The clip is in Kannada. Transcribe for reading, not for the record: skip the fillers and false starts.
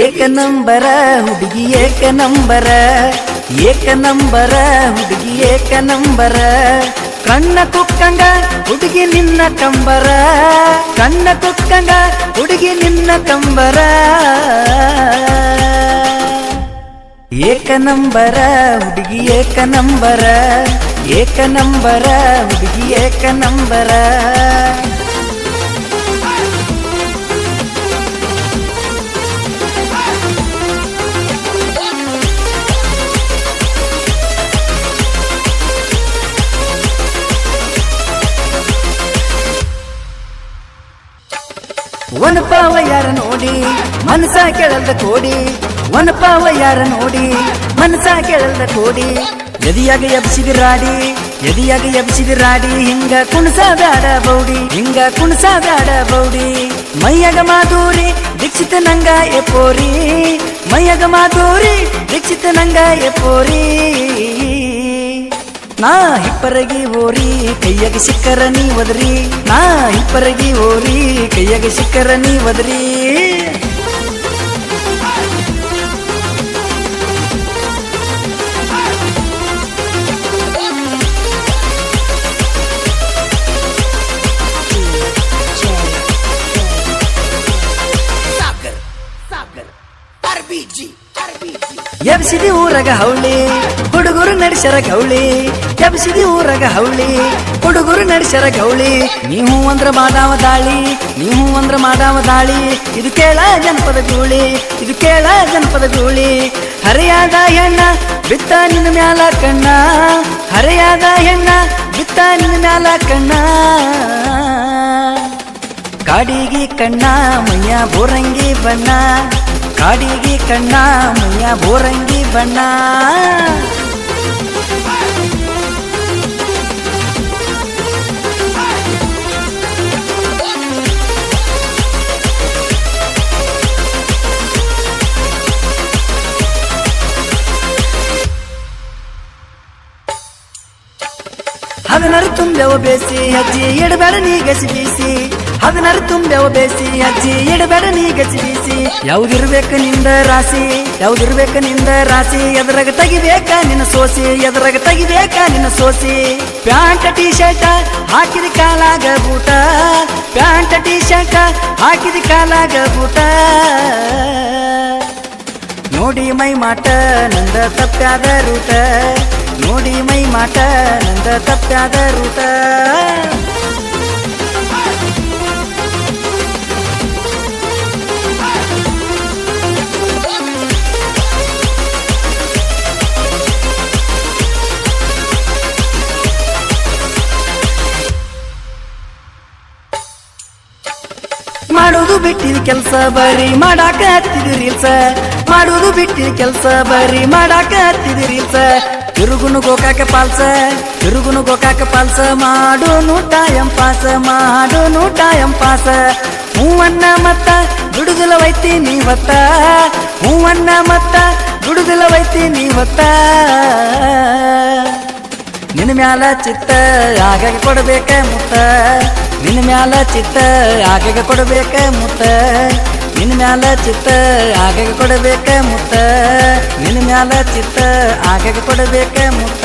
ಏಕ ನಂಬರ ಹುಡುಗಿ ಏಕ ನಂಬರ, ಏಕ ನಂಬರ ಹುಡುಗಿ ಏಕ ನಂಬರ. ಕಣ್ಣ ಕುಕ್ಕಂಗ ಹುಡುಗಿ ನಿನ್ನ ಕಂಬರ, ಕಣ್ಣ ಕುಕ್ಕಂಗ ಹುಡುಗಿ ನಿನ್ನ ಕಂಬರ. ಏಕ ನಂಬರ ಹುಡುಗಿ ಏಕ ನಂಬರ, ಏಕ ನಂಬರ ಹುಡುಗಿ ಏಕ ನಂಬರ. ಒನಪಾವ ಯಾರ ನೋಡಿ ಮನಸ ಕೆಳದ ಕೋಡಿ, ಒನಪಾವ ಯಾರ ನೋಡಿ ಮನಸ ಕೆಳದ ಕೋಡಿ. ಎದಿಯಾಗ ಎಬ್ಸಿದಿರಾಡಿ, ಎದಿಯಾಗ ಎಬ್ಸಿದಿರಾಡಿ. ಹಿಂಗ ಕುಣಸಾದಾಡ ಬೌಡಿ, ಹಿಂಗ ಕುಣಸಾದಾಡ ಬೌಡಿ. ಮೈಯಾಗ ಮಾಧೂರಿ ದೀಕ್ಷಿತ ನಂಗ ಎಪ್ಪೋರಿ, ಮೈಯಾಗ ಮಾಧೂರಿ ದೀಕ್ಷಿತ ನಂಗ ಎಪ್ಪೋರಿ. ನಾ ಹಿಪ್ಪರಗಿ ಓರಿ ಕೈಯಾಗ ಸಿಕ್ಕರ ನೀ ಒದರಿ, ನಾ ಹಿಪ್ಪರಗಿ ಓರಿ ಕೈಯಾಗ ಸಿಕ್ಕರ ನೀ ಒದರಿ. ಎಬ್ಸಿದಿ ಊರಗ ಹೌಳಿ ಹುಡುಗರು ನಡೆಸರ ಗೌಳಿ, ಎಬ್ಸಿದಿ ಊರಗ ಹೌಳಿ ಹುಡುಗರು ನಡೆಸರ ಗೌಳಿ. ನೀವು ಅಂದ್ರ ಮಾದಾವ ದಾಳಿ, ನೀವು ಅಂದ್ರ ಮಾದಾವ ದಾಳಿ. ಇದು ಕೇಳ ಜನಪದ ಗೂಳಿ, ಇದು ಕೇಳ ಜನಪದ ಗೂಳಿ. ಹರಿಯಾದ ಹೆಣ್ಣ ಬಿತ್ತ ನಿನ್ನ ಮ್ಯಾಲ ಕಣ್ಣ, ಹರಿಯಾದ ಹೆಣ್ಣ ಬಿತ್ತ ನಿನ್ನ ಮ್ಯಾಲ ಕಣ್ಣ. ಕಾಡಿಗಿ ಕಣ್ಣ ಮೈಯ ಬೋರಂಗಿ ಬಣ್ಣ, ಕಾಡಿಗಿ ಕಣ್ಣ ಮೈಯ ಬೋರಂಗಿ ಬಣ್ಣ. ಹದಿನಾರು ತುಂಬ್ಯವ ಬೇಸಿ ಅಜ್ಜಿ ಎಡಬೇಡ ನೀ ಗಸಿ ಬೀಸಿ, ಹದಿನಾರು ತುಂಬ್ಯವ ಬೇಸಿ ಅಜ್ಜಿ ಎಡಬೇಡ ನೀ ಗಸಿ ಬೀಸಿ. ಯಾವ್ದಿರ್ಬೇಕ ನಿಂದ ರಾಶಿ, ಯಾವ್ದಿರ್ಬೇಕ ನಿಂದ ರಾಶಿ. ಎದ್ರಾಗ ತೆಗಿಬೇಕ ನಿನ್ನ ಸೋಸಿ, ಎದ್ರಾಗ ತೆಗಿಬೇಕ ನಿನ್ನ ಸೋಸಿ. ಪ್ಯಾಂಟ್ ಟೀ ಶರ್ಟ್ ಹಾಕಿದ ಕಾಲಾಗ ಬೂಟ, ಪ್ಯಾಂಟ್ ಟೀ ಶರ್ಟ್ ಹಾಕಿದ ಕಾಲಾಗ ಬೂಟ. ನೋಡಿ ಮೈ ಮಾಟ ನಂದ ತಪ್ಪ್ಯಾದ ರೂಟ, ನೋಡಿ ಮೈ ಮಾಟ ನಂದ ತಪ್ಪ್ಯಾದ ರೂಟ. ಮಾಡುವುದು ಬಿಟ್ಟಿದ ಕೆಲಸ ಬರೀ ಮಾಡಾಕ ಹತ್ತಿದ ರೀಲ್ಸ, ಮಾಡುವುದು ಬಿಟ್ಟಿದ ಕೆಲಸ ಬರೀ ಮಾಡಾಕ ಹತ್ತಿದ ರೀಲ್ಸ. ತಿರುಗುನು ಗೋಕಾಕ ಪಾಲ್ಸ, ತಿರುಗುನು ಗೋಕಾಕ ಪಾಲ್ಸ. ಮಾಡೋನು ಟೈಮ್ ಪಾಸ, ಮಾಡೋನು ಟೈಮ್ ಪಾಸ. ಹೂವನ್ನ ಮತ್ತ ದುಡುದಲ ವೈತಿ ನೀ ಹೊತ್ತ, ಹೂವನ್ನ ಮತ್ತ ದುಡುದಲ ವೈತಿ ನೀ ಹೊತ್ತ. ನಿನ್ನ ಮ್ಯಾಲ ಚಿತ್ತ ಆಗಾಗ ಕೊಡಬೇಕ ಮುತ್ತ, ನಿನ್ನ ಮ್ಯಾಲ ಚಿತ್ತ ಆಗಾಗ ಕೊಡಬೇಕ ಮುತ್ತ, ನಿನ್ನ ಮ್ಯಾಲ ಚಿತ್ತ ಆಗಾಗ ಕೊಡಬೇಕ ಮುತ್ತ, ನಿನ್ನ ಮ್ಯಾಲ ಚಿತ್ತ ಆಗಾಗ ಕೊಡಬೇಕ ಮುತ್ತ.